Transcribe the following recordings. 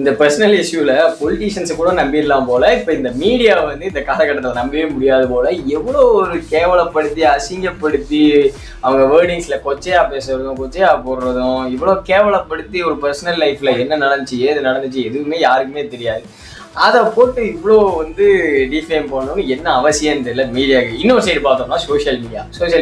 இந்த பர்சனல் இஷ்யூல பொலிட்டீஷியன்ஸை கூட நம்பிடலாம் போல. இப்போ இந்த மீடியா வந்து இந்த காலகட்டத்தில் நம்பவே முடியாது போல. எவ்வளோ ஒரு கேவலப்படுத்தி அசிங்கப்படுத்தி அவங்க வேர்டிங்ஸ்ல கொச்சையா பேசுறதும் கொச்சையா போடுறதும் இவ்வளோ கேவலப்படுத்தி ஒரு பர்சனல் லைஃப்ல என்ன நடந்துச்சு ஏது நடந்துச்சு எதுவுமே யாருக்குமே தெரியாது. அதை போட்டு இவ்வளோ வந்து டிஃபேம் பண்ணணும்னு என்ன அவசியம்னு தெரியல மீடியாவுக்கு. இன்னொரு சைடு பார்த்தோம்னா சோஷியல்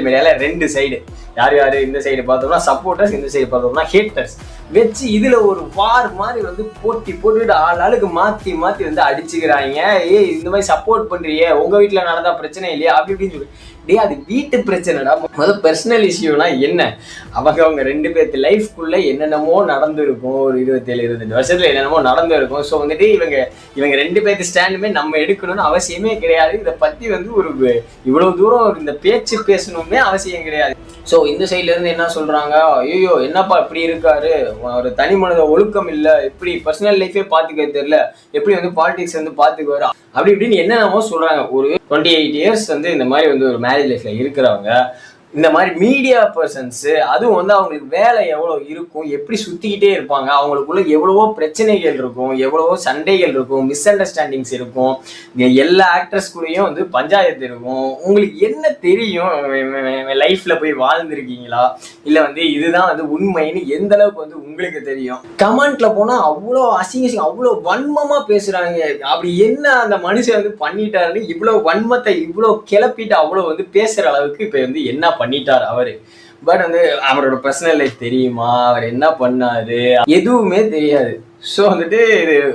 மீடியாவில் ரெண்டு சைடு. யார் யார் இந்த சைடு பார்த்தோம்னா சப்போர்ட்டர்ஸ், இந்த சைடு பார்த்தோம்னா ஹேட்டர்ஸ் வச்சு இதில் ஒரு வார் மாதிரி வந்து போட்டுக்கிட்டு ஆளுக்கு மாற்றி வந்து அடிச்சுக்கிறாங்க. இந்த மாதிரி சப்போர்ட் பண்ணுறியே, உங்கள் வீட்டில் நடந்தால் பிரச்சனை இல்லையா அப்படி இப்படின்னு சொல்லி. அது வீட்டு பிரச்சனைடா. முதல் பர்சனல் இஷ்யூனா என்ன? அவங்க ரெண்டு பேர்த்து லைஃப்குள்ளே என்னென்னமோ நடந்திருக்கும். ஒரு 27-28 வருஷத்தில் என்னென்னமோ நடந்திருக்கும். ஸோ வந்துட்டு இவங்க ரெண்டு பேர்த்து ஸ்டாண்டுமே நம்ம எடுக்கணும்னு அவசியமே கிடையாது. இதை பற்றி வந்து ஒரு இவ்வளோ தூரம் இந்த பேச்சு பேசணுமே அவசியம் கிடையாது. ஸோ இந்த சைட்லேருந்து என்ன சொல்கிறாங்க, ஐயோ என்னப்பா இப்படி இருக்காரு, ஒரு தனி மனித ஒழுக்கம் இல்லை, எப்படி பர்சனல் லைஃபே பார்த்துக்க தெரியல, எப்படி வந்து பாலிடிக்ஸ் வந்து பார்த்துக்குவாரு அப்படி இப்படின்னு என்னென்னமோ சொல்கிறாங்க. ஒரு 28 இயர்ஸ் வந்து இந்த மாதிரி வந்து ஒரு மேரேஜ் லைஃப்பில் இருக்கிறவங்க இந்த மாதிரி மீடியா பர்சன்ஸு, அதுவும் வந்து அவங்களுக்கு வேலை எவ்வளோ இருக்கும், எப்படி சுற்றிக்கிட்டே இருப்பாங்க, அவங்களுக்குள்ள எவ்வளவோ பிரச்சனைகள் இருக்கும், எவ்வளவோ சண்டைகள் இருக்கும், மிஸ் அண்டர்ஸ்டாண்டிங்ஸ் இருக்கும், எல்லா ஆக்டர்ஸ் கூடயும் வந்து பஞ்சாயத்து இருக்கும். உங்களுக்கு என்ன தெரியும்? லைஃப்பில் போய் வாழ்ந்துருக்கீங்களா, இல்லை வந்து இதுதான் வந்து உண்மைன்னு எந்த அளவுக்கு வந்து உங்களுக்கு தெரியும்? கமெண்ட்ல போனால் அவ்வளோ அசிங்கம், அவ்வளோ வன்மமாக பேசுகிறாங்க. அப்படி என்ன அந்த மனுஷன் வந்து பண்ணிட்டாருன்னு இவ்வளோ வன்மத்தை இவ்வளோ கிளப்பிட்டு அவ்வளோ வந்து பேசுகிற அளவுக்கு இப்போ வந்து என்ன பண்ணிட்டார் அவரு? பட் வந்து அவரோட பர்சனல் லைஃப் தெரியுமா, அவர் என்ன பண்ணாரு, எதுவுமே தெரியாது. ஸோ வந்துட்டு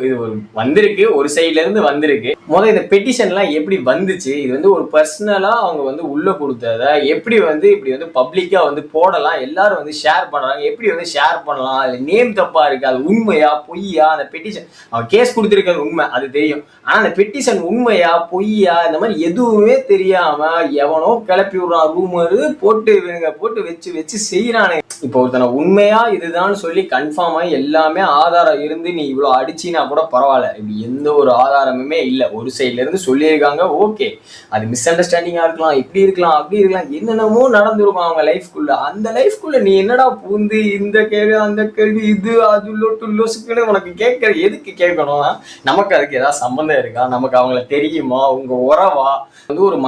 இது வந்திருக்கு, ஒரு சைட்ல இருந்து வந்திருக்கு. முதல்ல இந்த பெட்டிஷன்லாம் எப்படி வந்துச்சு, இது வந்து ஒரு பர்சனலா அவங்க வந்து உள்ள கொடுத்தத எப்படி வந்து இப்படி வந்து பப்ளிக்கா வந்து போடலாம், எல்லாரும் வந்து ஷேர் பண்றாங்க, எப்படி வந்து ஷேர் பண்ணலாம், அது நேம் தப்பா இருக்கு, அது உண்மையா பொய்யா, அந்த பெட்டிஷன் அவன் கேஸ் கொடுத்துருக்கிறது உண்மை அது தெரியும், ஆனா அந்த பெட்டிஷன் உண்மையா பொய்யா இந்த மாதிரி எதுவுமே தெரியாம எவனோ கிளப்பி விடுறான், ரூமரு போட்டு வச்சு செய்யறானே. இப்போ ஒருத்தனை உண்மையா இதுதான் சொல்லி கன்ஃபார்ம் ஆகி எல்லாமே ஆதாரம் இருந்து நீ இவ்வளோ அடிச்சினா கூட பரவாயில்ல, இப்படி எந்த ஒரு ஆதாரமுமே இல்லை, ஒரு சைட்ல இருந்து சொல்லியிருக்காங்க, ஓகே, அது மிஸ் அண்டர்ஸ்டாண்டிங்கா இருக்கலாம், இப்படி இருக்கலாம் அப்படி இருக்கலாம், என்னென்னமோ நடந்திருக்கும் அவங்க லைஃப்குள்ள. அந்த லைஃப்குள்ள நீ என்னடா பூந்து இந்த கேள்வி அந்த கேள்வி இது அது லொசுக்குன்னு உனக்கு கேட்கற எதுக்கு கேட்கணும்? நமக்கு அதுக்கு ஏதாவது சம்பந்தம் இருக்கா? நமக்கு அவங்கள தெரியுமா? உங்க உறவா? வந்து ஒரு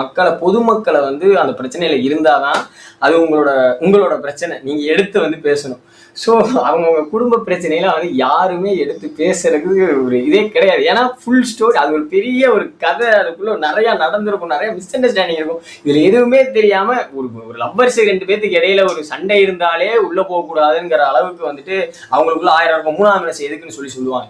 பொதுமக்களை வந்து அந்த பிரச்சனையில இருந்தாதான் அது உங்களோட பிரச்சனை, நீங்க எடுத்து வந்து பேசணும். ஸோ அவங்க குடும்ப பிரச்சனையில வந்து யாருமே எடுத்து பேசுறதுக்கு ஒரு இதே கிடையாது. ஏன்னா ஃபுல் ஸ்டோரி, அது ஒரு பெரிய ஒரு கதை, அதுக்குள்ள நிறைய நடந்திருக்கும், நிறைய மிஸ் அண்டர்ஸ்டாண்டிங் இருக்கும். இதுல எதுவுமே தெரியாம ஒரு லவ்வர்ஸ் ரெண்டு பேத்துக்கு இடையில ஒரு சண்டை இருந்தாலே உள்ள போக கூடாதுங்கிற அளவுக்கு வந்துட்டு அவங்களுக்குள்ள 1000 இருக்கும். 3ஆம் மனசு எதுக்குன்னு சொல்லுவாங்க.